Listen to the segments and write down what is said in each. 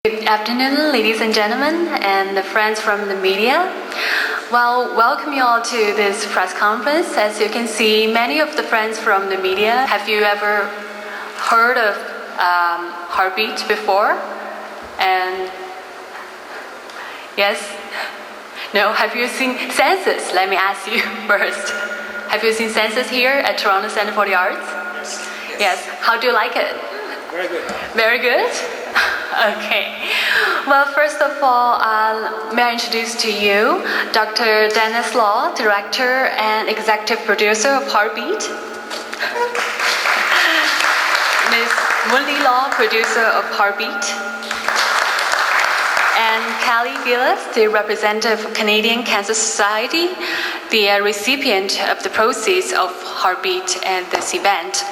Good afternoon, ladies and gentlemen, and the friends from the media. Well, welcome you all to this press conference. As you can see, many of the friends from the media, have you ever heard of HeartBeat before? And yes? No, have you seen Census? Let me ask you first. Have you seen Census here at Toronto Center for the Arts? Yes. How do you like it? Very good. Very good? Okay. Well, first of all, may I introduce to you Dr. Dennis Law, Director and Executive Producer of HeartBeat. Ms. Wendy Law, Producer of HeartBeat. And Callie Gillis, the representative of Canadian Cancer Society, the recipient of the proceeds of HeartBeat and this event.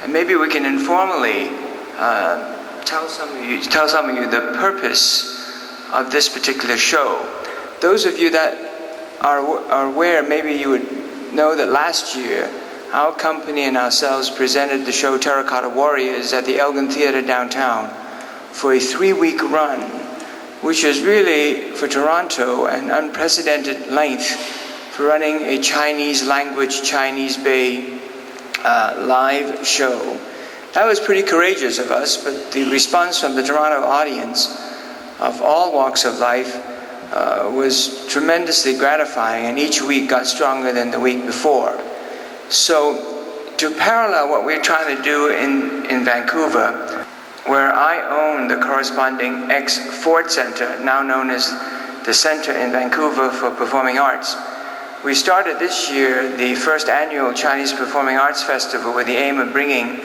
And maybe we can informally tell some of you the purpose of this particular show. Those of you that are aware, maybe you would know that last year our company and ourselves presented the show Terracotta Warriors at the Elgin Theatre downtown for a 3-week run, which is really, for Toronto, an unprecedented length for running a Chinese language, Chinese Bay live show. That was pretty courageous of us, but the response from the Toronto audience of all walks of life was tremendously gratifying, and each week got stronger than the week before. So to parallel what we're trying to do in Vancouver, where I own the corresponding ex-Ford Center, now known as the Center in Vancouver for Performing Arts, we started this year the first annual Chinese Performing Arts Festival with the aim of bringing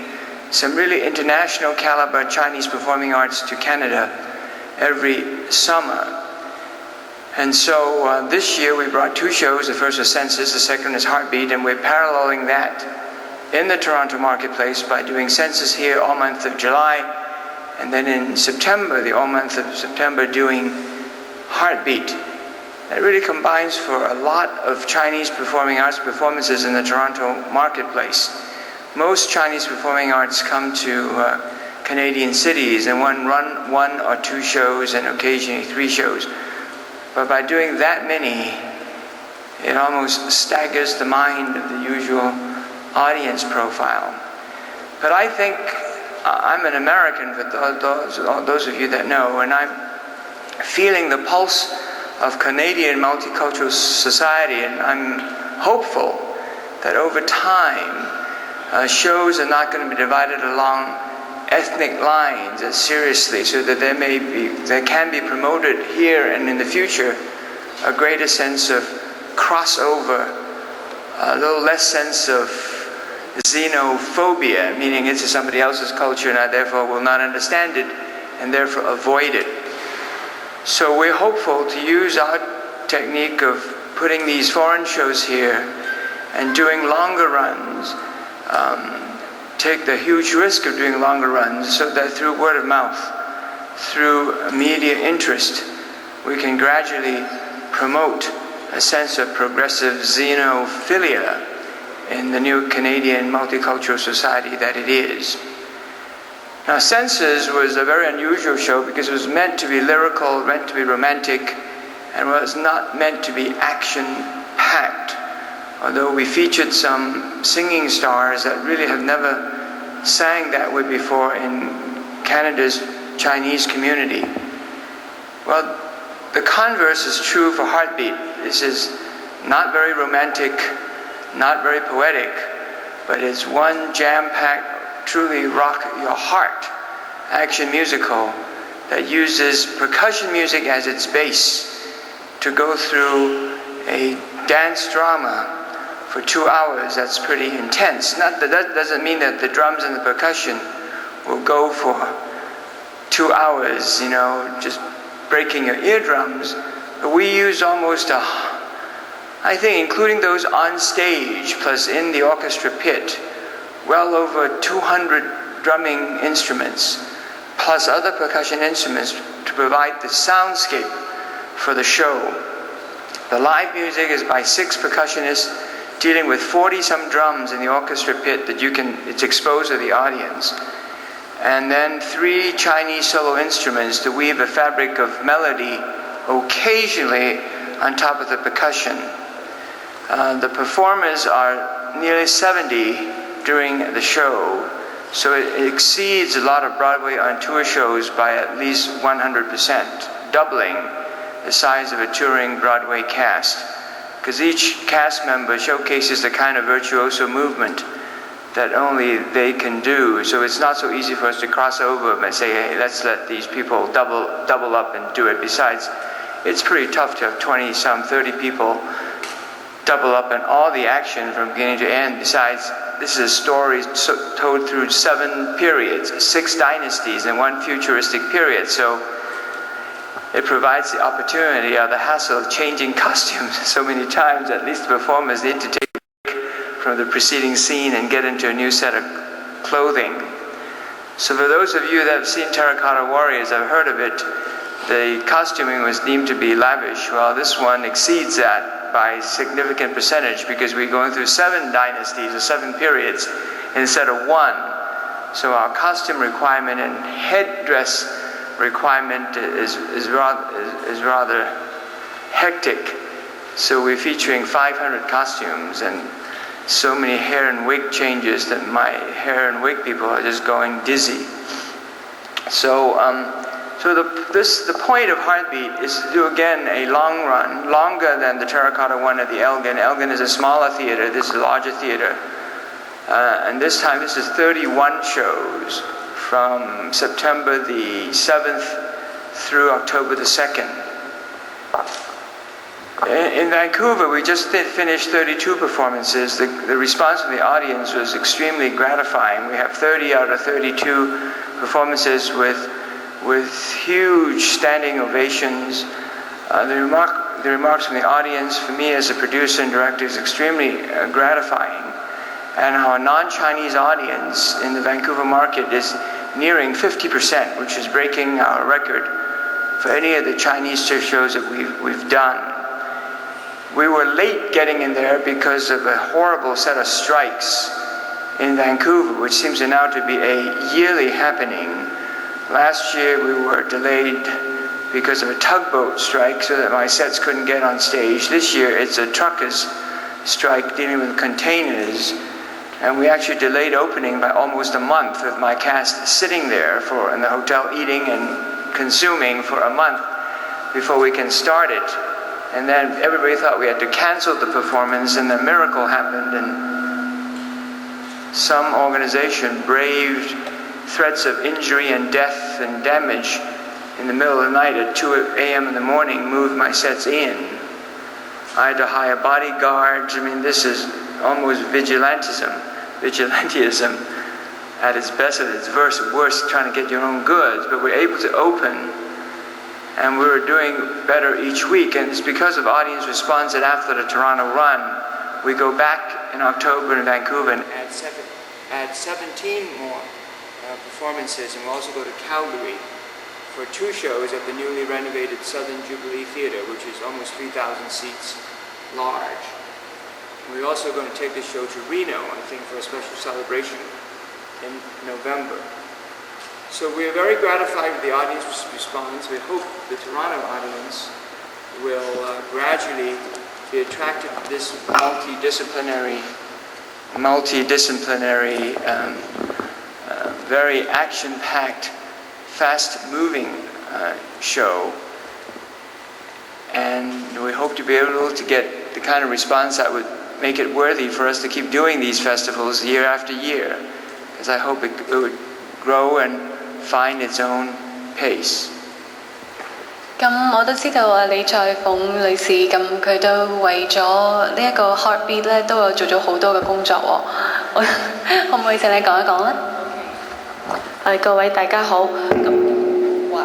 some really international caliber Chinese performing arts to Canada every summer. And so this year we brought 2 shows. The first was Census, the second is HeartBeat, and we're paralleling that in the Toronto marketplace by doing Census here all month of July, and then in September, the all month of September, doing HeartBeat. It really combines for a lot of Chinese performing arts performances in the Toronto marketplace. Most Chinese performing arts come to Canadian cities and run 1 or 2 shows and occasionally 3 shows. But by doing that many, it almost staggers the mind of the usual audience profile. But I think I'm an American, for those of you that know, and I'm feeling the pulse of Canadian multicultural society, and I'm hopeful that over time shows are not going to be divided along ethnic lines as seriously, so that there can be promoted here and in the future a greater sense of crossover, a little less sense of xenophobia, meaning it's somebody else's culture and I therefore will not understand it and therefore avoid it. So we're hopeful to use our technique of putting these foreign shows here and doing longer runs, take the huge risk of doing longer runs so that through word of mouth, through media interest, we can gradually promote a sense of progressive xenophilia in the new Canadian multicultural society that it is. Now, Census was a very unusual show because it was meant to be lyrical, meant to be romantic, and was not meant to be action-packed. Although we featured some singing stars that really have never sang that way before in Canada's Chinese community. Well, the converse is true for HeartBeat. This is not very romantic, not very poetic, but it's one jam-packed, truly rock your heart action musical that uses percussion music as its base to go through a dance drama for 2 hours. That's pretty intense. That doesn't mean that the drums and the percussion will go for 2 hours, just breaking your eardrums. But we use almost I think including those on stage plus in the orchestra pit, well over 200 drumming instruments plus other percussion instruments to provide the soundscape for the show. The live music is by 6 percussionists dealing with 40-some drums in the orchestra pit that it's exposed to the audience. and then 3 Chinese solo instruments to weave a fabric of melody occasionally on top of the percussion. The performers are nearly 70 during the show, so it exceeds a lot of Broadway on tour shows by at least 100%, doubling the size of a touring Broadway cast, because each cast member showcases the kind of virtuoso movement that only they can do. So it's not so easy for us to cross over and say, hey, let's let these people double up and do it. Besides, it's pretty tough to have 20-some, 30 people double up and all the action from beginning to end. Besides, this is a story told through 7 periods, 6 dynasties and 1 futuristic period. So it provides the opportunity or the hassle of changing costumes so many times. At least the performers need to take a break from the preceding scene and get into a new set of clothing. So for those of you that have seen Terracotta Warriors, I've heard of it, the costuming was deemed to be lavish. Well, this one exceeds that by a significant percentage because we're going through 7 dynasties or 7 periods instead of 1. So our costume requirement and headdress requirement is rather hectic. So we're featuring 500 costumes and so many hair and wig changes that my hair and wig people are just going dizzy. So the point of HeartBeat is to do again a long run, longer than the Terracotta one at the Elgin. Elgin is a smaller theater, this is a larger theater. And this time this is 31 shows from September the 7th through October the 2nd. In Vancouver, we just finished 32 performances. The response from the audience was extremely gratifying. We have 30 out of 32 performances with huge standing ovations. The remarks from the audience, for me as a producer and director, is extremely gratifying. And our non-Chinese audience in the Vancouver market is nearing 50%, which is breaking our record for any of the Chinese shows that we've done. We were late getting in there because of a horrible set of strikes in Vancouver, which seems now to be a yearly happening. Last year we were delayed because of a tugboat strike so that my sets couldn't get on stage. This year it's a truckers' strike dealing with containers. And we actually delayed opening by almost a month with my cast sitting there in the hotel eating and consuming for a month before we can start it. And then everybody thought we had to cancel the performance, and the miracle happened, and some organization braved threats of injury and death and damage in the middle of the night at 2 a.m. in the morning, moved my sets in. I had to hire bodyguards. I mean, this is almost vigilantism at its best, at its worst, trying to get your own goods. But we're able to open, and we're doing better each week. And it's because of audience response that after the Toronto run, we go back in October in Vancouver and add 17 more performances, and we'll also go to Calgary for 2 shows at the newly renovated Southern Jubilee Theatre, which is almost 3,000 seats large. We're also going to take this show to Reno, I think, for a special celebration in November. So we are very gratified with the audience response. We hope the Toronto audience will gradually be attracted to this multidisciplinary, very action-packed, fast-moving show. And we hope to be able to get the kind of response that would make it worthy for us to keep doing these festivals year after year, because I hope it would grow and find its own pace. 咁我都知道啊，李在鳳女士咁佢都為咗呢一個 HeartBeat 咧，都有做咗好多嘅工作喎。可唔可以請你講一講咧？各位大家好。咁哇，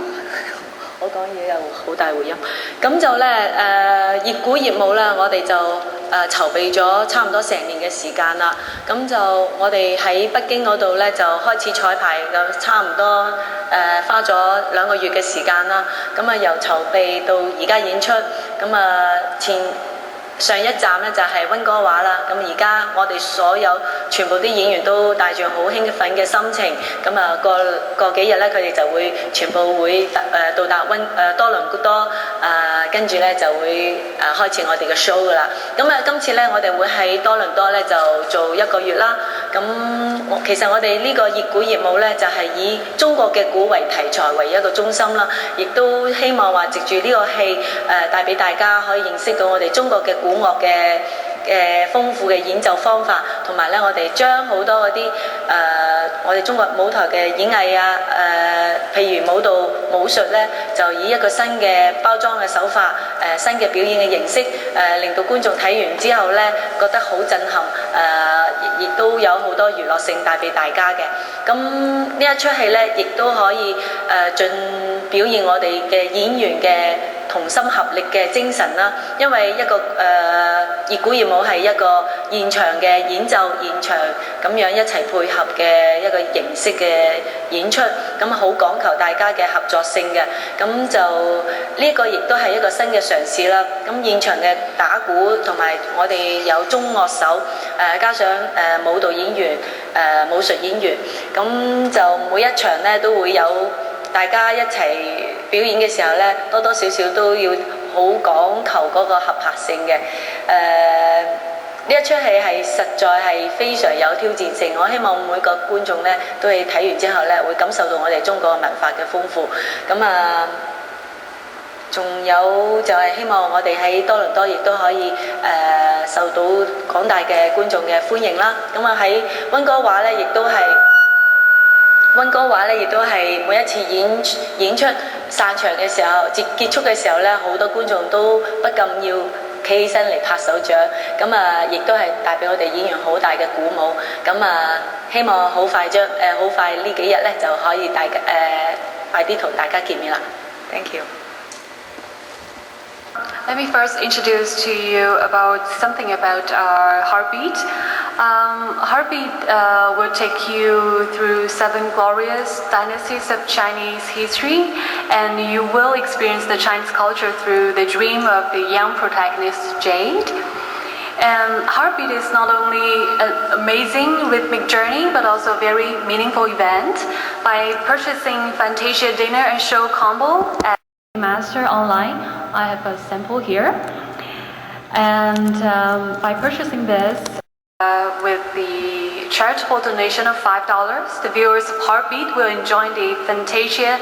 我講嘢又好大回音。咁就咧熱鼓熱舞啦，我哋就籌備咗差唔多成年嘅時間啦。咁就我哋喺北京嗰度咧就開始彩排，咁差唔多花咗2個月嘅時間啦。咁由籌備到而家演出，咁上一站咧就係溫哥華啦，咁而家我哋所有全部啲演員都帶住好興奮嘅心情，咁啊過幾日咧佢哋就會全部會到達多倫多，跟住咧就會開始我哋嘅 show 噶啦。咁今次咧我哋會喺多倫多咧就做1個月啦。咁其實我哋呢個熱鼓熱舞咧就係以中國嘅鼓為題材為一個中心啦，亦都希望話藉住呢個戲帶俾大家可以認識到我哋中國嘅鼓樂嘅豐富嘅演奏方法，同埋咧我哋將好多嗰啲我哋中國舞台嘅演藝譬如舞蹈武術咧，就以一個新嘅包裝嘅手法，新嘅表演嘅形式，令到觀眾睇完之後咧覺得好震撼，亦都有好多娛樂性帶俾大家嘅。咁呢一出戲咧，亦都可以盡表現我哋嘅演員嘅同心合力嘅精神啦，因為一個熱鼓熱舞係一個現場嘅演奏，現場咁樣一齊配合嘅一個形式嘅演出，咁好講求大家嘅合作性嘅，咁就呢個亦都係一個新嘅嘗試啦。咁現場嘅打鼓同埋我哋有中樂手，加上舞蹈演員、武術演員，咁就每一場咧都會有大家一齊表演嘅時候咧，多多少少都要好講求嗰個合拍性嘅。呢一出戲係實在係非常有挑戰性，我希望每個觀眾咧都係睇完之後咧會感受到我哋中國文化嘅豐富。咁仲有就係希望我哋喺多倫多亦都可以受到廣大嘅觀眾嘅歡迎啦。咁喺溫哥華咧亦都係。溫哥華咧，亦都係每一次演出散場嘅時候，結束嘅時候咧，好多觀眾都不禁要企起身嚟拍手掌。咁亦都係帶俾我哋演員好大嘅鼓舞。咁希望好快呢幾日咧就可以快啲同大家見面啦。Thank you. Let me first introduce to you about something about our HeartBeat. HeartBeat will take you through 7 glorious dynasties of Chinese history, and you will experience the Chinese culture through the dream of the young protagonist Jade. And HeartBeat is not only an amazing rhythmic journey, but also a very meaningful event. By purchasing Fantasia dinner and show combo at Master online, I have a sample here. And by purchasing this, with the charitable donation of $5, the viewers of HeartBeat will enjoy the Fantasia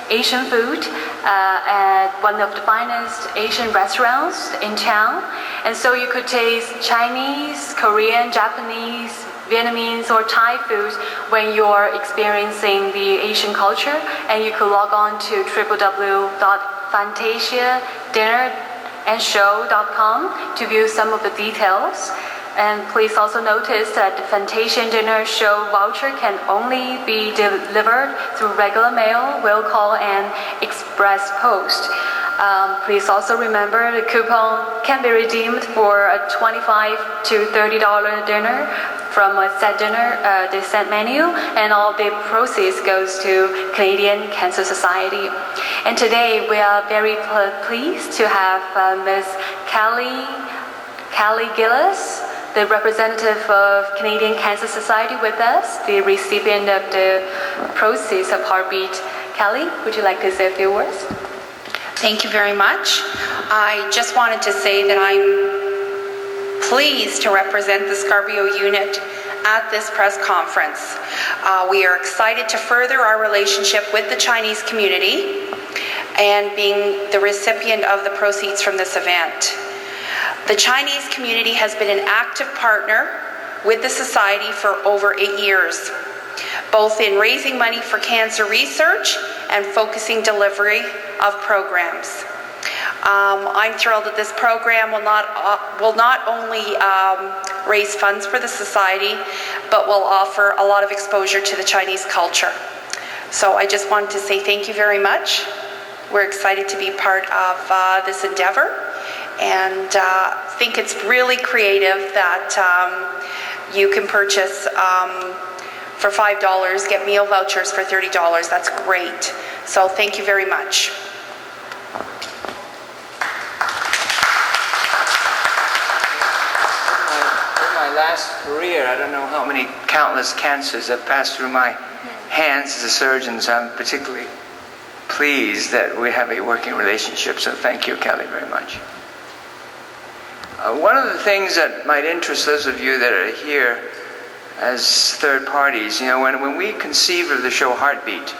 Asian food at one of the finest Asian restaurants in town. And so you could taste Chinese, Korean, Japanese, Vietnamese or Thai foods when you're experiencing the Asian culture. And you could log on to www.fantasiadinnerandshow.com to view some of the details. And please also notice that the Fantasia Dinner Show voucher can only be delivered through regular mail, will call, and express post. Please also remember the coupon can be redeemed for a $25 to $30 dinner from a set dinner, the set menu, and all the proceeds goes to Canadian Cancer Society. And today we are very pleased to have Ms. Kelly Gillis, the representative of Canadian Cancer Society with us, the recipient of the proceeds of HeartBeat. Kelly, would you like to say a few words? Thank you very much. I just wanted to say that I'm pleased to represent the Scarborough unit at this press conference. We are excited to further our relationship with the Chinese community and being the recipient of the proceeds from this event. The Chinese community has been an active partner with the Society for over 8 years, both in raising money for cancer research and focusing delivery of programs. I'm thrilled that this program will not only raise funds for the Society, but will offer a lot of exposure to the Chinese culture. So I just wanted to say thank you very much. We're excited to be part of this endeavor, and think it's really creative that you can purchase for $5, get meal vouchers for $30. That's great. So thank you very much. my last career, I don't know how many countless cancers have passed through my hands as a surgeon, so I'm particularly pleased that we have a working relationship. So thank you, Kelly, very much. One of the things that might interest those of you that are here as third parties, when we conceived of the show HeartBeat,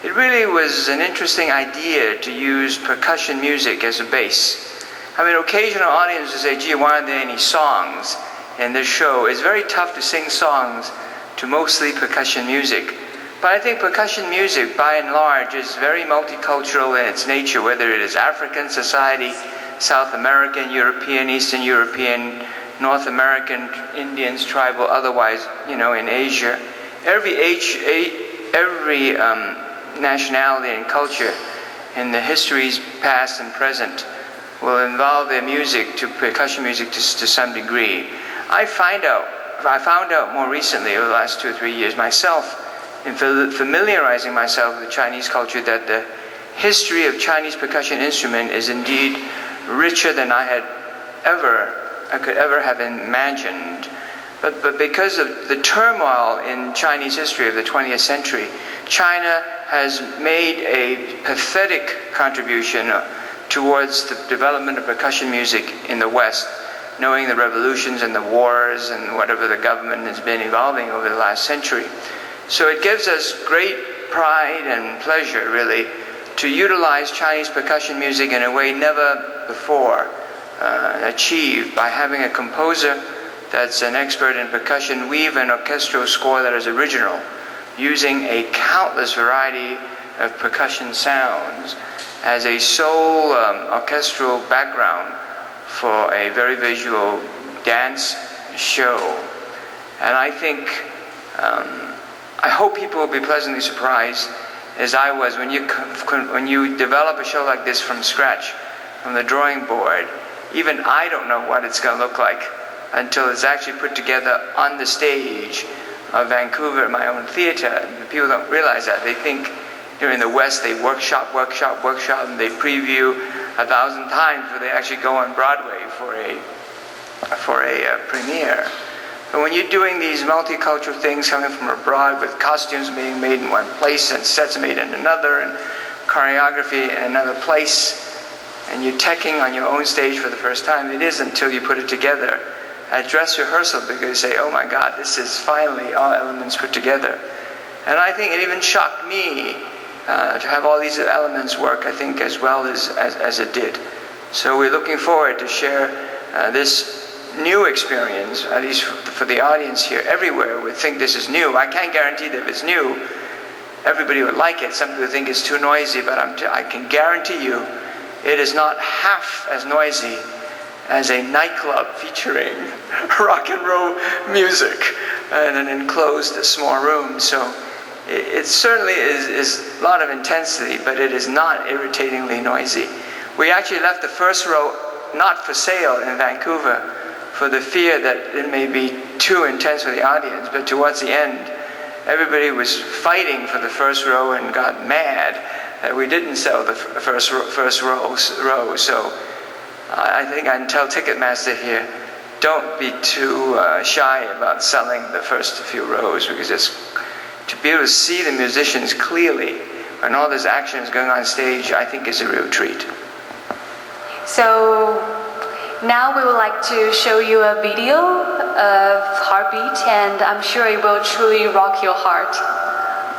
it really was an interesting idea to use percussion music as a base. I mean, occasional audiences say, gee, why aren't there any songs in this show? It's very tough to sing songs to mostly percussion music. But I think percussion music, by and large, is very multicultural in its nature, whether it is African society, South American, European, Eastern European, North American, Indians, tribal, otherwise, in Asia. Every nationality and culture in the histories past and present will involve their music to percussion music to some degree. I found out more recently, over the last 2 or 3 years myself, in familiarizing myself with Chinese culture, that the history of Chinese percussion instrument is indeed richer than I could ever have imagined. But because of the turmoil in Chinese history of the 20th century, China has made a pathetic contribution towards the development of percussion music in the West, knowing the revolutions and the wars and whatever the government has been evolving over the last century. So it gives us great pride and pleasure, really, to utilize Chinese percussion music in a way never before achieved, by having a composer that's an expert in percussion weave an orchestral score that is original, using a countless variety of percussion sounds as a sole orchestral background for a very visual dance show. And I think, I hope people will be pleasantly surprised, as I was, when you develop a show like this from scratch, from the drawing board. Even I don't know what it's going to look like until it's actually put together on the stage of Vancouver, my own theater. People don't realize that. They think here in the West they workshop, and they preview 1,000 times before they actually go on Broadway for a premiere. But when you're doing these multicultural things coming from abroad, with costumes being made in one place and sets made in another, and choreography in another place, and you're teching on your own stage for the first time, it isn't until you put it together at dress rehearsal because you say, oh my God, this is finally all elements put together. And I think it even shocked me to have all these elements work, I think, as well as it did. So we're looking forward to share this new experience, at least for the audience here. Everywhere would think this is new. I can't guarantee that if it's new, everybody would like it. Some people think it's too noisy, but I can guarantee you it is not half as noisy as a nightclub featuring rock and roll music in an enclosed small room. So it certainly is a lot of intensity, but it is not irritatingly noisy. We actually left the first row not for sale in Vancouver for the fear that it may be too intense for the audience, but towards the end, everybody was fighting for the first row and got mad that we didn't sell the first row. So I think I can tell Ticketmaster here, don't be too shy about selling the first few rows, because to be able to see the musicians clearly when all this action is going on stage, I think is a real treat. So now we would like to show you a video of HeartBeat, and I'm sure it will truly rock your heart.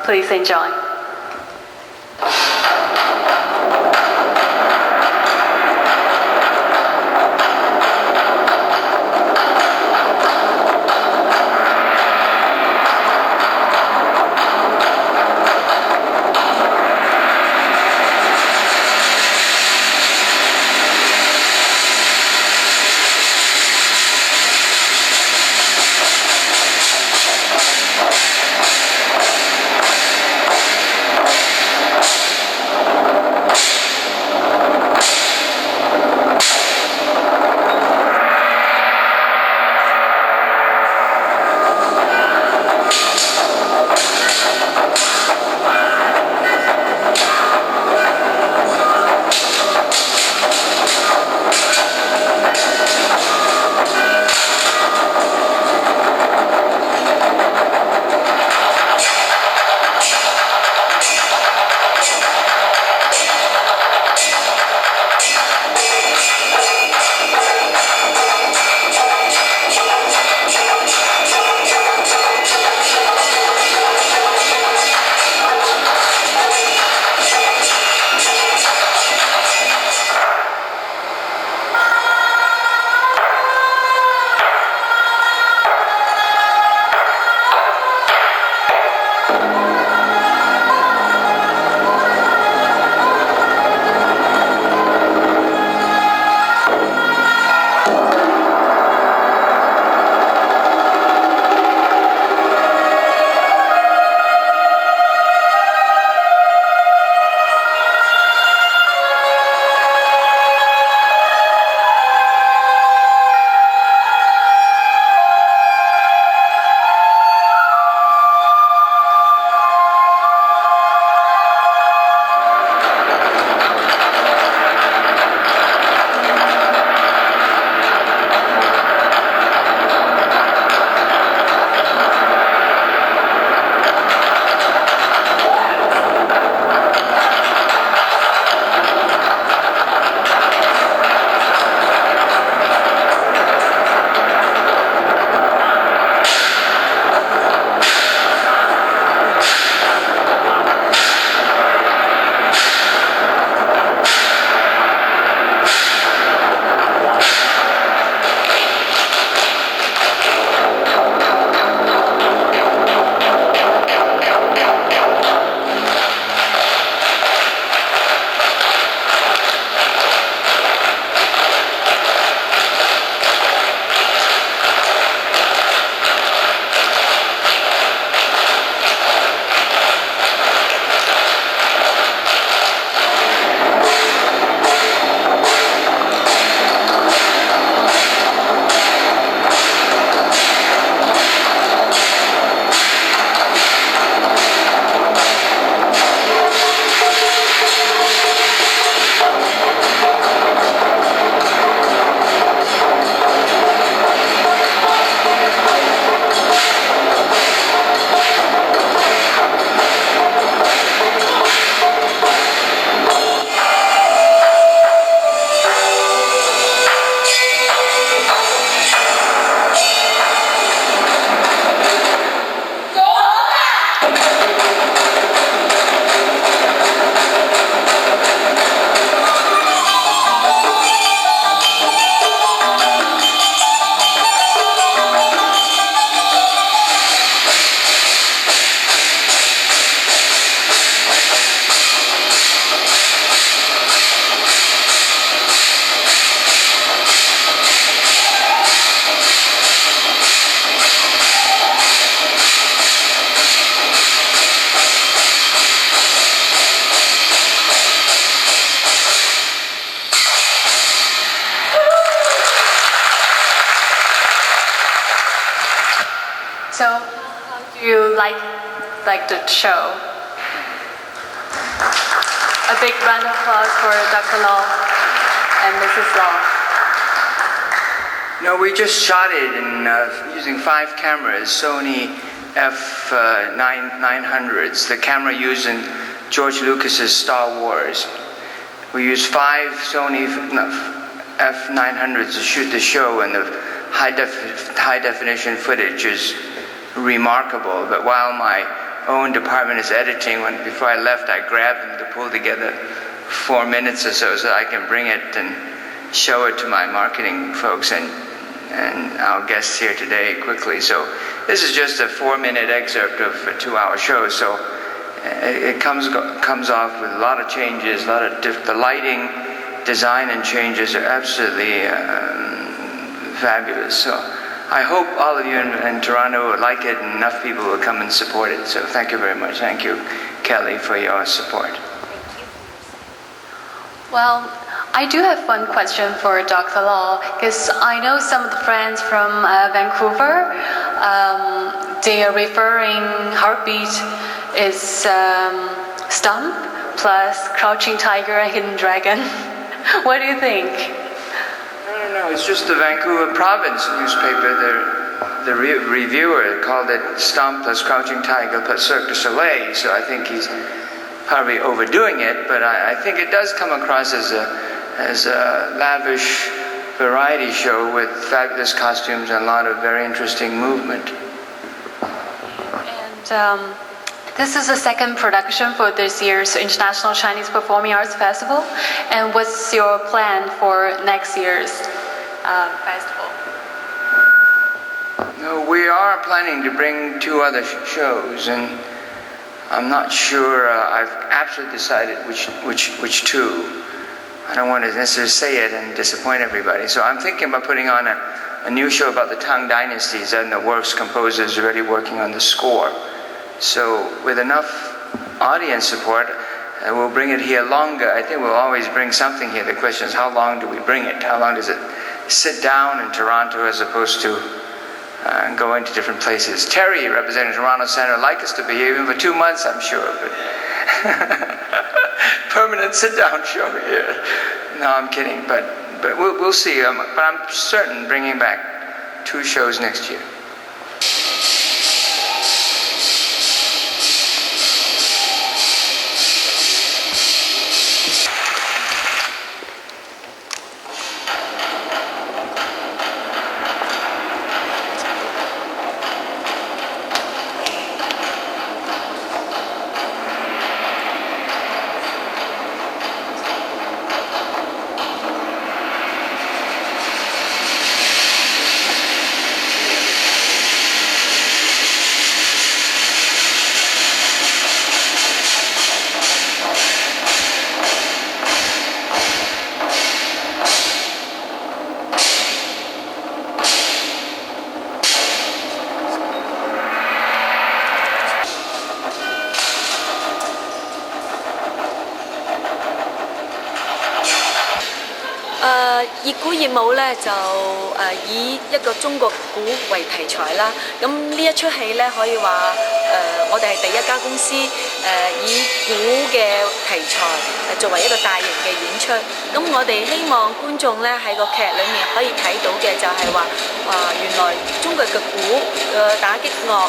Please enjoy. like the show? A big round of applause for Dr. Law and Mrs. Law. No, we just shot it in using 5 cameras, Sony F900s, the camera used in George Lucas's Star Wars. We used 5 Sony F900s to shoot the show, and the high definition footage is remarkable. But while my own department is editing, before I left, I grabbed them to pull together 4 minutes or so I can bring it and show it to my marketing folks and our guests here today quickly. So this is just a 4-minute excerpt of a 2-hour show. So it comes off with a lot of changes, the lighting, design and changes are absolutely fabulous. So I hope all of you in Toronto will like it and enough people will come and support it. So thank you very much. Thank you, Kelly, for your support. Well, I do have one question for Dr. Law, because I know some of the friends from Vancouver, they are referring HeartBeat is Stump plus Crouching Tiger and Hidden Dragon. What do you think? No, it's just the Vancouver Province newspaper. The reviewer called it Stump plus Crouching Tiger plus Cirque du Soleil, so I think he's probably overdoing it, but I think it does come across as a lavish variety show with fabulous costumes and a lot of very interesting movement. And this is the second production for this year's International Chinese Performing Arts Festival. And what's your plan for next year's festival? No, we are planning to bring 2 other shows, and I'm not sure I've absolutely decided which 2. I don't want to necessarily say it and disappoint everybody. So I'm thinking about putting on a new show about the Tang dynasties, and the works composer is already working on the score. So with enough audience support, we'll bring it here longer. I think we'll always bring something here. The question is, how long do we bring it? How long does it sit down in Toronto as opposed to go into different places? Terry, representing Toronto Centre, like us to be here even for 2 months, I'm sure. But permanent sit-down show here. No, I'm kidding. But we'll see. But I'm certain bringing back 2 shows next year.熱鼓熱舞咧就以一個中國鼓為題材啦。咁呢一出戲咧可以話我哋係第一家公司以鼓嘅題材作為一個大型嘅演出。咁我哋希望觀眾咧喺個劇裏面可以睇到嘅就係話原來中國嘅鼓打擊樂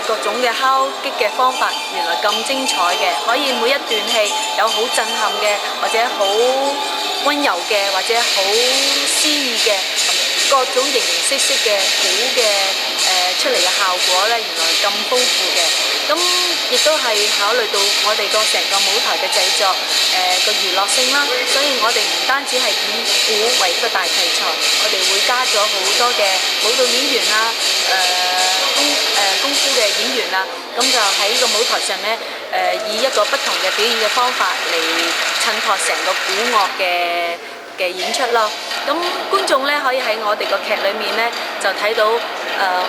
各種嘅敲擊嘅方法原來咁精彩嘅，可以每一段戲有好震撼嘅或者好溫柔嘅或者好詩意嘅各種形形色色嘅鼓嘅出嚟嘅效果咧，原來咁豐富嘅。咁亦都係考慮到我哋個成個舞台嘅製作個娛樂性啦，所以我哋唔單止係以鼓為一個大題材，我哋會加咗好多嘅舞蹈演員啊，功夫嘅演員啊，咁就喺呢個舞台上咧以一個不同嘅表演嘅方法嚟襯托成個鼓樂嘅演出咯。咁觀眾咧可以喺我哋個劇裏面咧就睇到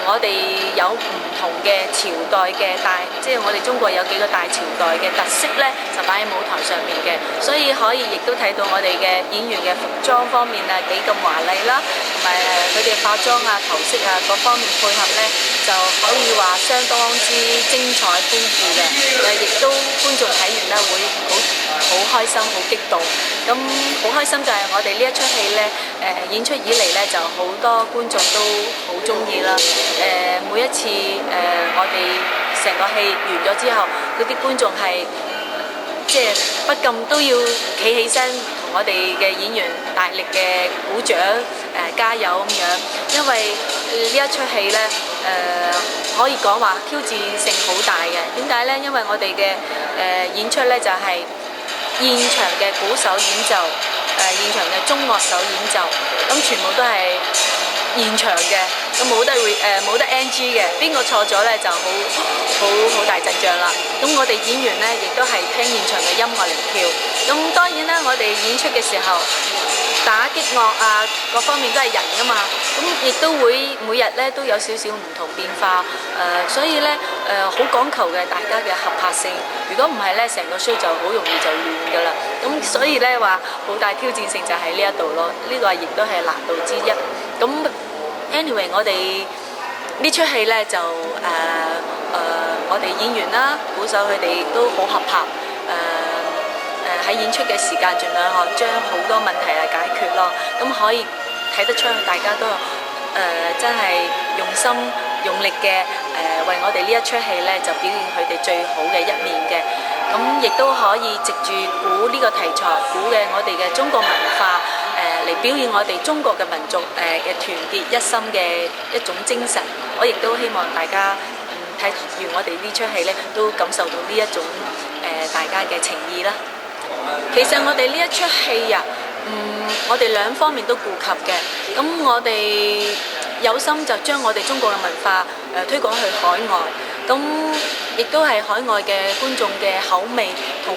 我哋有唔同嘅朝代嘅即係我哋中國有幾個大朝代嘅特色咧，就擺喺舞台上面嘅，所以可以亦都睇到我哋嘅演員嘅服裝方面啊幾咁華麗啦，同埋佢哋化妝啊、頭飾啊各方面配合咧就可以話相當之精彩豐富嘅，亦都觀眾睇完咧會好開心、好激動。咁好開心就係我哋呢一出戲咧，演出以嚟咧就好多觀眾都好中意啦。每一次我哋成個戲完咗之後，嗰啲觀眾係即係不禁都要企起身同我哋嘅演員大力嘅鼓掌加油咁樣，因為呢一出戲咧可以講話挑戰性好大嘅。點解咧？因為我哋嘅演出咧就係現場嘅鼓手演奏，現場嘅中樂手演奏，咁全部都係現場嘅，咁冇得 NG 嘅，邊個錯咗咧就好大陣仗啦。咁我哋演員咧亦都係聽現場嘅音樂嚟跳。咁當然啦，我哋演出嘅時候打擊樂啊各方面都係人噶嘛，咁亦都會每日咧都有少少唔同變化，所以咧好講求嘅大家嘅合拍性。如果唔係咧，成個 show 就好容易就亂噶啦。咁所以咧話好大挑戰性就喺呢一度咯，呢個亦都係難度之一。咁 anyway 我哋呢出戲咧就我哋演員啦、鼓手佢哋都好合拍，喺演出嘅時間盡量將好多問題嚟解決咯。咁可以睇得出大家都真係用心用力嘅為我哋呢一出戲咧就表現佢哋最好嘅一面嘅。咁亦都可以藉住鼓呢個題材，鼓嘅我哋嘅中國文化嚟表現我哋中國嘅民族嘅團結一心嘅一種精神。我亦都希望大家睇完我哋呢出戲咧，都感受到呢一種大家嘅情意啦。其實我哋呢一出戲啊，我哋兩方面都顧及嘅。咁我哋有心就將我哋中國嘅文化推廣去海外，咁亦都係海外嘅觀眾嘅口味同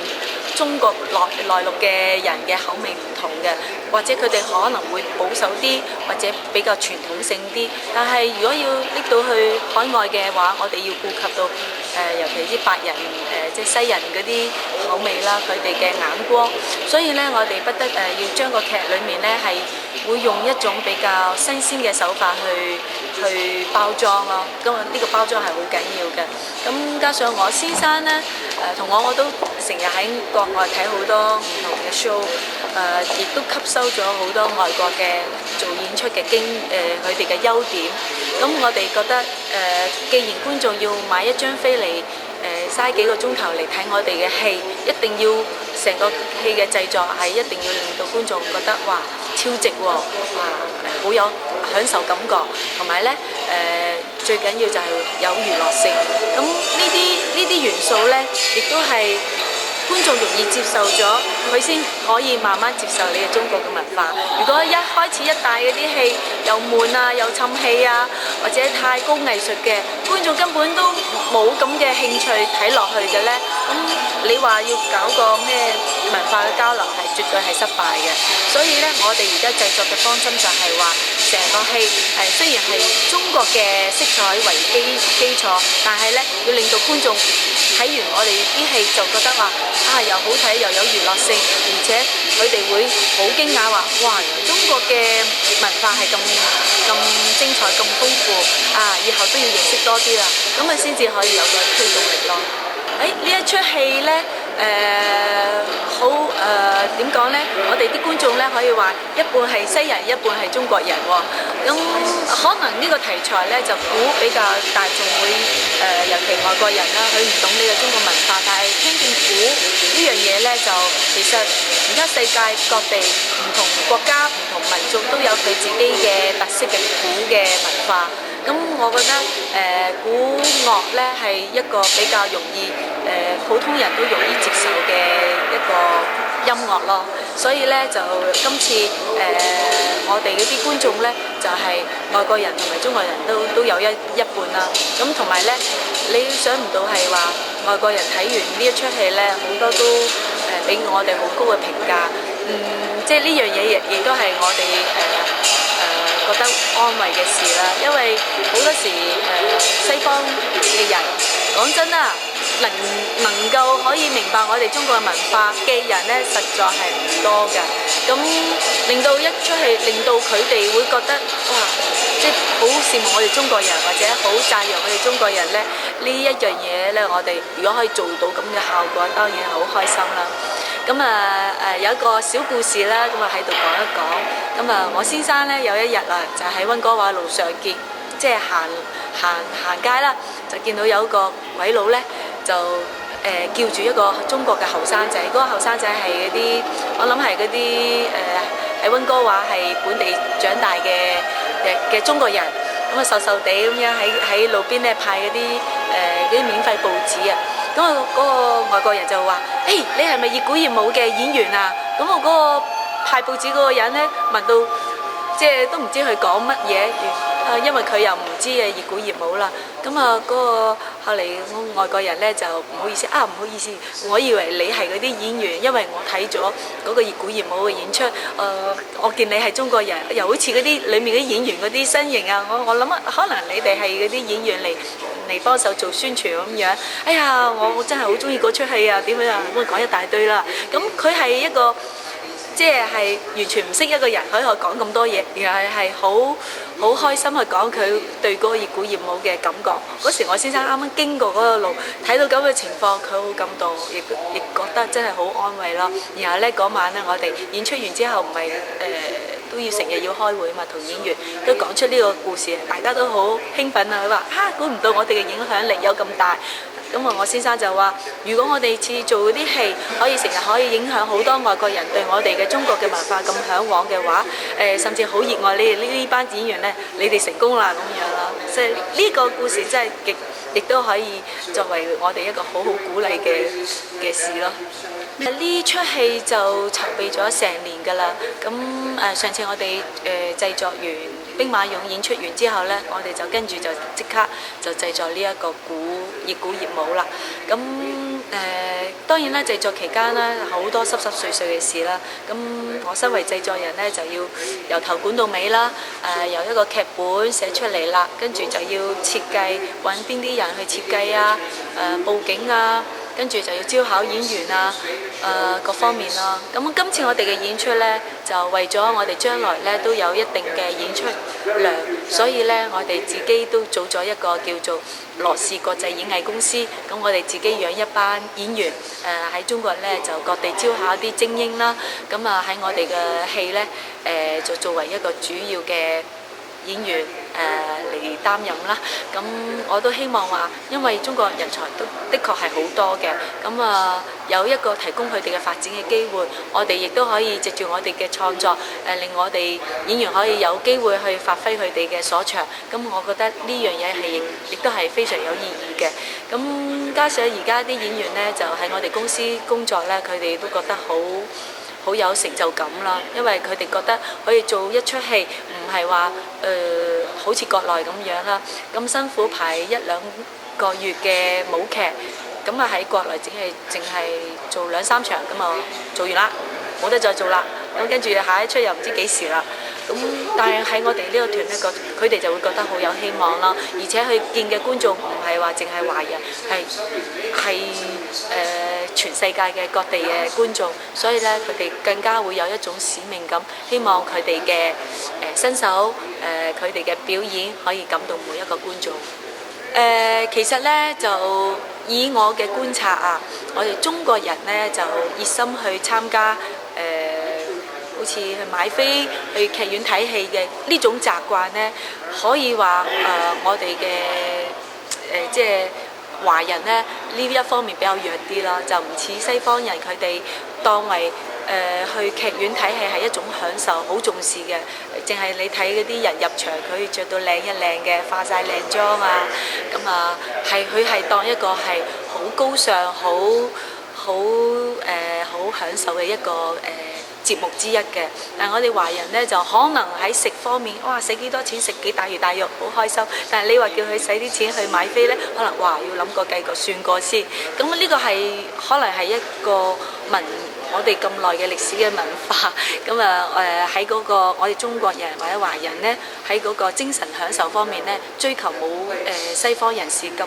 中國內陸嘅人嘅口味唔同嘅，或者佢哋可能會保守啲，或者比較傳統性啲。但係如果要拎到去海外嘅話，我哋要顧及到尤其啲白人即係西人嗰啲口味啦，佢哋嘅眼光。所以咧，我哋不得要將個劇裡面咧係會用一種比較新鮮嘅手法去包裝咯。咁呢個包裝係好緊要嘅。咁加上我先生咧，同我都成日喺國外睇好多唔同嘅 show， 亦都吸收咗好多外國嘅做演出嘅佢哋嘅優點。咁我哋覺得既然觀眾要買一張飛嚟嘥幾個鐘頭嚟睇我哋嘅戲，一定要成個戲嘅製作係一定要令到觀眾覺得哇超值喎，好有享受感覺，同埋咧最緊要就係有娛樂性。咁呢啲元素咧，亦都係觀眾容易接受咗，佢先可以慢慢接受你嘅中國嘅文化。如果一開始一帶嗰啲戲又悶啊，又沉氣啊，或者太高藝術嘅，觀眾根本都冇咁嘅興趣睇落去嘅咧，咁你話要搞個咩文化嘅交流係絕對係失敗嘅。所以咧，我哋而家製作嘅方針就係話，成個戲雖然係中國嘅色彩為基礎，但係咧要令到觀眾睇完我哋啲戲就覺得話又好睇又有娛樂性，而且佢哋會好驚訝話哇，中國嘅文化係咁精彩咁豐富以後都要認識多啲啦，咁啊先至可以有個推動力咯。呢一出戲咧點講咧？我哋啲觀眾咧可以話一半係西人，一半係中國人喎。咁可能呢個題材咧就鼓比較大眾會尤其外國人啦，佢唔懂呢個中國文化，但係聽見鼓呢樣嘢咧，就其實而家世界各地唔同國家、唔同民族都有佢自己嘅特色嘅鼓嘅文化。咁我覺得鼓樂咧係一個比較容易普通人都容易接受嘅一個音樂咯，所以咧就今次我哋嗰啲觀眾咧就係外國人同埋中國人都有一半啦。咁同埋咧，你想唔到係話外國人睇完呢一出戲咧，好多都俾我哋好高嘅評價。即係呢樣嘢亦都係我哋覺得安慰嘅事啦。因為好多時西方嘅人講真啦，能夠可以明白我哋中國嘅文化嘅人呢，實在係唔多嘅。咁令到一出戲，令到佢哋會覺得哇，即係好羨慕我哋中國人，或者好讚揚我哋中國人呢。呢一樣嘢呢，我哋如果可以做到咁嘅效果，當然係好開心啦。咁有一個小故事啦，咁喺度講一講。咁我先生呢，有一日就喺溫哥華路上見，即係行街啦，就見到有一個鬼佬呢，就叫住一個中國嘅後生仔。嗰個後生仔係嗰啲，我諗係嗰啲喺溫哥華係本地長大嘅中國人。咁瘦瘦地咁樣喺路邊咧派嗰啲免費報紙啊。咁嗰個外國人就話：誒，你係咪熱鼓熱舞嘅演員啊？咁我嗰個派報紙嗰個人咧問到，即係都唔知佢講乜嘢。因為佢又唔知熱鼓熱舞啦。咁嗰個後嚟外國人咧就唔好意思，唔好意思，我以為你係嗰啲演員，因為我睇咗嗰個熱鼓熱舞嘅演出。我見你係中國人，又好似嗰啲裡面啲演員嗰啲身形啊，我諗可能你哋係嗰啲演員嚟幫手做宣傳咁樣。哎呀，我真係好中意嗰出戲啊！點樣啊？咁講一大堆啦。咁佢係一個即係完全唔識一個人，可以講咁多嘢，而係好開心去講佢對嗰個熱鼓熱舞嘅感覺。嗰時我先生啱啱經過嗰個路，睇到咁嘅情況，佢好感動，亦覺得真係好安慰咯。然後呢，嗰晚呢，我哋演出完之後，唔係都要成日要開會嘛，同演員都講出呢個故事，大家都好興奮啊！佢話估唔到我哋嘅影響力有咁大。咁我先生就話：如果我哋次做啲戲，可以成日可以影響好多外國人對我哋嘅中國嘅文化咁嚮往嘅話，甚至好熱愛你哋呢班演員呢，你哋成功啦咁樣啦。即係呢個故事真係亦都可以作為我哋一個好好鼓勵嘅事咯。呢出戲就籌備咗成年㗎啦。咁上次我哋製作完兵馬俑演出完之後呢，我哋就跟住就即刻就製作呢一個熱鼓熱舞啦。咁當然啦，製作期間呢，好多濕濕碎碎嘅事啦。咁我身為製作人呢，就要由頭管到尾啦。由一個劇本寫出嚟啦，跟住就要設計，揾邊啲人去設計啊，佈景啊。跟住就要招考演員啊，各方面啦。咁今次我哋嘅演出呢，就為咗我哋將來呢都有一定嘅演出量，所以呢，我哋自己都組咗一個叫做羅氏國際演藝公司。咁我哋自己養一班演員，喺中國呢就各地招考啲精英啦。咁喺我哋嘅戲呢，就作為一個主要嘅演員嚟擔任啦。咁我都希望話，因為中國人才都的確係好多嘅，咁有一個提供佢哋嘅發展嘅機會，我哋亦都可以藉住我哋嘅創作，令我哋演員可以有機會去發揮佢哋嘅所長。咁我覺得呢樣嘢係亦都係非常有意義嘅。咁加上而家啲演員呢，就喺我哋公司工作呢，佢哋都覺得好有成就感啦，因為佢哋覺得可以做一出戲，唔係話好似國內咁樣啦，咁辛苦排1-2個月嘅舞劇，咁喺國內淨係做2-3場，咁做完啦，冇得再做啦。咁跟住下一出又唔知幾時啦。咁但係喺我哋呢個團呢，佢哋就會覺得好有希望啦，而且佢見嘅觀眾唔係話淨係華人，係全世界嘅各地嘅觀眾，所以呢，佢哋更加會有一種使命感，希望佢哋嘅身手，佢哋嘅表演可以感動每一個觀眾。其實呢，就以我嘅觀察啊，我哋中國人呢，就熱心去參加好似去買飛去劇院睇戲嘅呢種習慣呢，可以話我哋嘅即係華人呢，呢一方面比較弱啲啦，就唔似西方人，佢哋當為去劇院睇戲係一種享受，好重視嘅。淨係你睇嗰啲人入場，佢着到靚一靚嘅，化晒靚妝啊，咁佢係當一個係好高尚、好享受嘅一個節目之一嘅。但係我哋華人呢，就可能喺食方面，哇，使幾多錢食幾大魚大肉，好開心。但係你話叫佢使啲錢去買飛呢，可能哇要諗過計過算過先。咁呢個係可能係一個我哋咁耐嘅歷史嘅文化，咁喺嗰個我哋中國人或者華人呢，喺嗰個精神享受方面呢，追求冇西方人士咁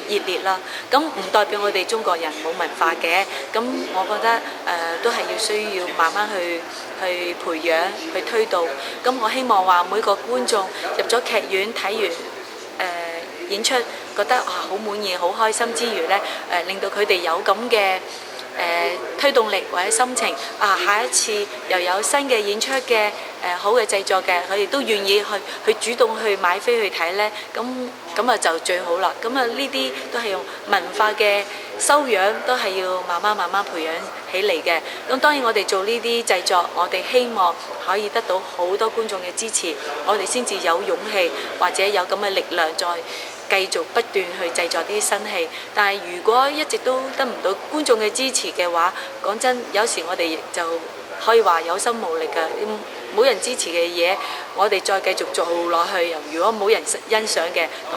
熱烈啦。咁唔代表我哋中國人冇文化嘅，咁我覺得都係要需要慢慢去培養去推動。咁我希望話每個觀眾入咗劇院睇完演出，覺得好滿意好開心之餘呢，令到佢哋有咁嘅推動力或者心情下一次又有新嘅演出嘅好嘅製作嘅，佢哋都願意去主動去買飛去睇呢。咁就最好啦。咁呢啲都係用文化嘅修養，都係要慢慢培養起嚟嘅。咁當然我哋做呢啲製作，我哋希望可以得到好多觀眾嘅支持，我哋先至有勇氣或者有咁嘅力量再繼續不斷去製作啲新戲。但係如果一直都得唔到觀眾嘅支持嘅話，講真，有時我哋就可以話有心無力㗎。冇人支持嘅嘢，我哋再繼續做落去，如果冇人欣賞嘅，咁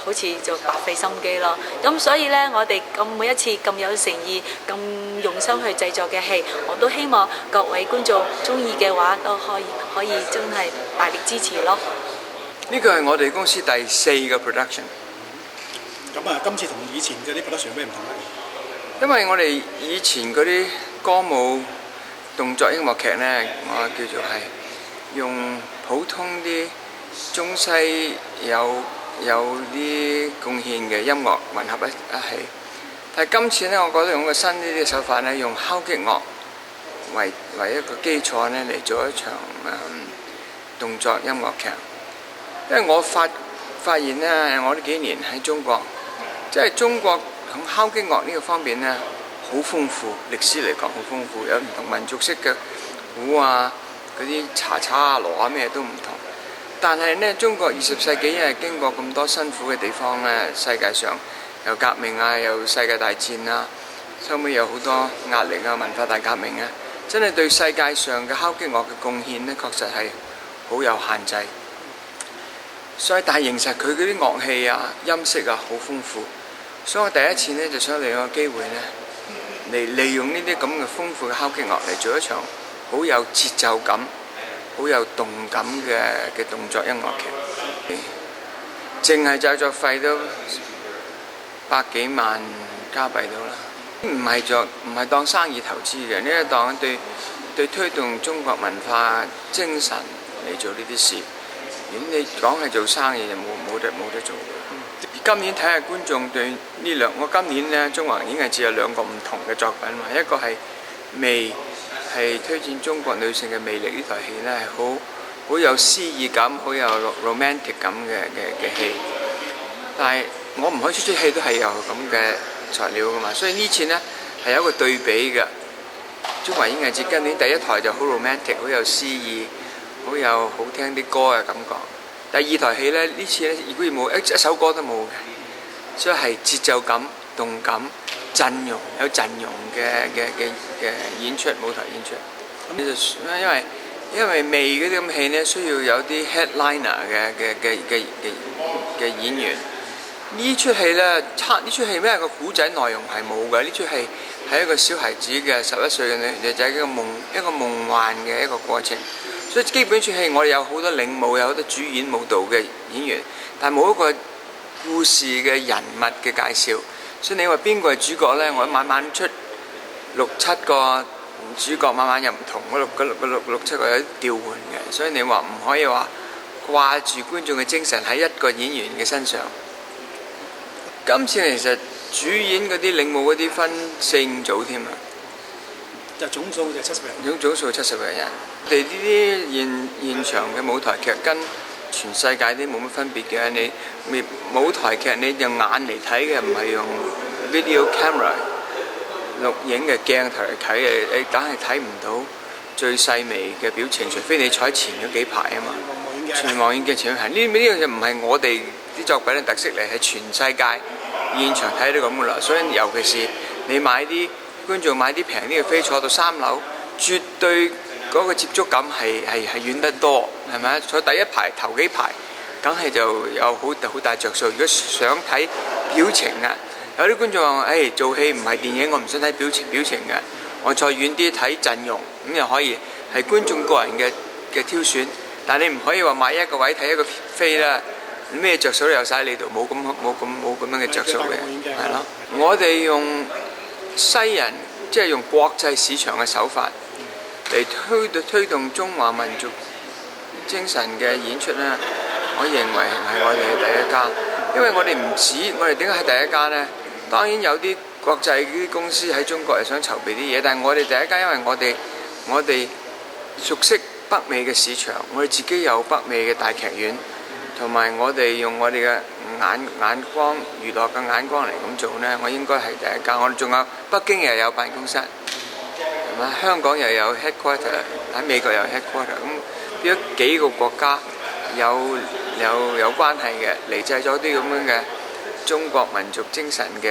好似就白費心機咯。咁所以呢，我哋每一次咁有誠意、咁用心去製作嘅戲，我都希望各位觀眾中意嘅話，都可以真係大力支持咯。呢個係我哋公司第4個 production。咁今次同以前嗰啲 production 有咩唔同呢？因為我哋以前嗰啲歌舞動作音樂劇呢，我叫做係用普通啲中西有啲貢獻嘅音樂混合一起。但係今次呢，我覺得用個新啲嘅手法呢，用敲擊樂為一個基礎呢嚟做一場動作音樂劇。因為我發現呢，我呢幾年喺中國，即係中國響敲擊樂呢個方面呢，好豐富，歷史嚟講好豐富，有唔同民族式嘅鼓嗰啲查查羅咩都唔同。但係呢，中國20世紀因為經過咁多辛苦嘅地方呢，世界上有革命有世界大戰收尾有好多壓力文化大革命真係對世界上嘅敲擊樂嘅貢獻呢，確實係好有限制。所以但係其實佢嗰啲樂器音色好豐富，所以我第一次呢，就想利用個機會呢，嚟利用呢啲咁嘅豐富嘅敲擊樂嚟做一場好有節奏感、好有動感嘅動作音樂劇。淨係製作費都100幾萬加幣到啦，唔係當生意投資嘅，呢係當對推動中國文化精神嚟做呢啲事。咁你講係做生意就冇得做。今年睇下觀眾對我今年呢，中華演藝節有2個唔同嘅作品嘛，一個係魅，係推薦中國女性嘅魅力，呢台戲呢係好有詩意感、好有 romantic 感嘅戲。但係我唔可以出戲都係有咁嘅材料噶嘛，所以呢次呢係有一個對比嘅。中華演藝節今年第一台就好 romantic， 好有詩意。好有好聽啲歌嘅感覺。第2台戲呢，呢次呢，如果冇一首歌都冇嘅，所以係節奏感、動感、有陣容嘅演出，舞台演出。因為魅嗰啲咁戲呢，需要有啲 headliner 嘅演員。呢出戲呢，呢出戲咩個古仔內容係冇嘅，呢出戲係一個小孩子嘅11歲嘅女仔一個夢幻嘅一個過程。所以基本出戲我哋有好多領舞，有好多主演舞蹈嘅演員，但係冇一個故事嘅人物嘅介紹。所以你話邊個係主角呢？我晚晚出6、7個主角，晚晚又唔同，嗰六七個有啲調換嘅。所以你話唔可以話掛住觀眾嘅精神喺一個演員嘅身上。今次其實主演嗰啲領舞嗰啲分4、5組添就總數就70人。總數70個人。我哋呢啲現場嘅舞台劇跟全世界啲冇乜分別嘅。你舞台劇你用眼嚟睇嘅，唔係用 video camera 錄影嘅鏡頭嚟睇嘅，你梗係睇唔到最細微嘅表情，除非你坐喺前嗰幾排嘛。全望遠鏡前嗰排，呢個就唔係我哋啲作品嘅特色嚟，係全世界現場睇到咁噶啦。所以尤其是你觀眾買啲平啲嘅飛坐到3樓，絕對嗰個接觸感係遠得多，係咪？坐第一排頭幾排，梗係就有好大着數。如果想睇表情有啲觀眾話：做戲唔係電影，我唔想睇表情嘅。我再遠啲睇陣容，咁又可以係觀眾個人嘅挑選。但你唔可以話買一個位睇一個飛啦，咩着數都有晒喺你度，冇咁樣嘅着數嘅，係咯。我哋用西人即係用國際市場嘅手法嚟推動中華民族精神嘅演出咧，我認為係我哋嘅第一家。因為我哋唔止，我哋點解係第一家呢？當然有啲國際啲公司喺中國係想籌備啲嘢，但係我哋第一家，因為我哋熟悉北美嘅市場，我哋自己有北美嘅大劇院，同埋我哋用我哋嘅眼光娛樂嘅眼光嚟咁做呢，我應該係第一家。我哋仲有北京又有辦公室，係嘛？香港又有 headquarter， 喺美國又有 headquarter， 咁變咗幾個國家有關係嘅嚟製咗啲咁樣嘅中國民族精神嘅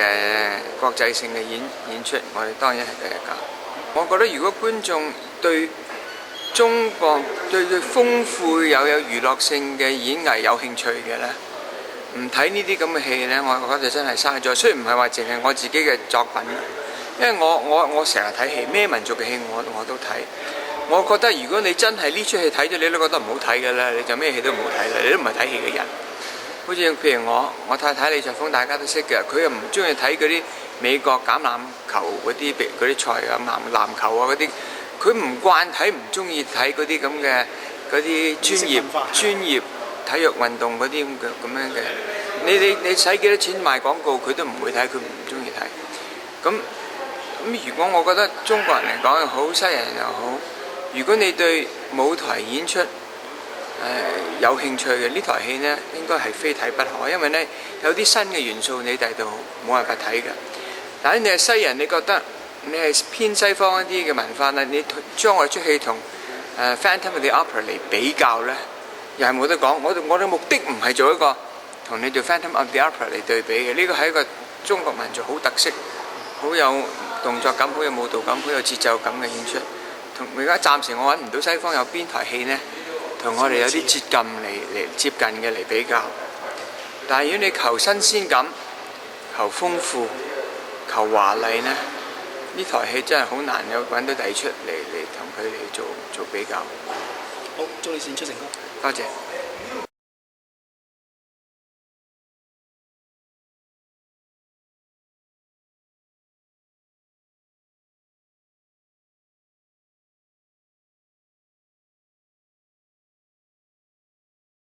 國際性嘅演出，我哋當然係第一家。我覺得如果觀眾對中國對豐富有娛樂性嘅演藝有興趣嘅呢，唔睇呢啲咁嘅戲呢，我覺得真係嘥咗。雖然唔係話淨係我自己嘅作品，因為我成日睇戲，咩民族嘅戲我都睇。我覺得如果你真係呢出戲睇咗，你都覺得唔好睇嘅咧，你就咩戲都唔好睇啦，你都唔係睇戲嘅人。好似譬如我太太李卓峰，大家都識嘅，佢又唔中意睇嗰啲美國橄欖球嗰啲賽啊、籃球啊嗰啲，佢唔慣睇，唔中意睇嗰啲咁嘅嗰啲專業體育運動嗰啲咁樣嘅。你使幾多錢賣廣告，佢都唔會睇，佢唔中意睇。咁如果我覺得中國人嚟講又好，西人又好。如果你對舞台演出有興趣嘅，呢台戲呢應該係非睇不可，因為呢有啲新嘅元素你第度冇辦法睇嘅。但係你係西人，你覺得你係偏西方一啲嘅文化啦，你將我出戲同Phantom of the Opera 嚟比較呢，又係冇得講。我哋目的唔係做一個同你做 Phantom of the Opera 嚟對比嘅，呢個係一個中國民族好特色、好有動作感、好有舞蹈感、好有節奏感嘅演出。而家暫時我揾唔到西方有邊台戲呢，同我哋有啲接近嘅嚟比較。但係如果你求新鮮感、求豐富、求華麗呢，呢台戲真係好難有揾到第二出嚟同佢哋做比較。好，祝你演出成功。多謝。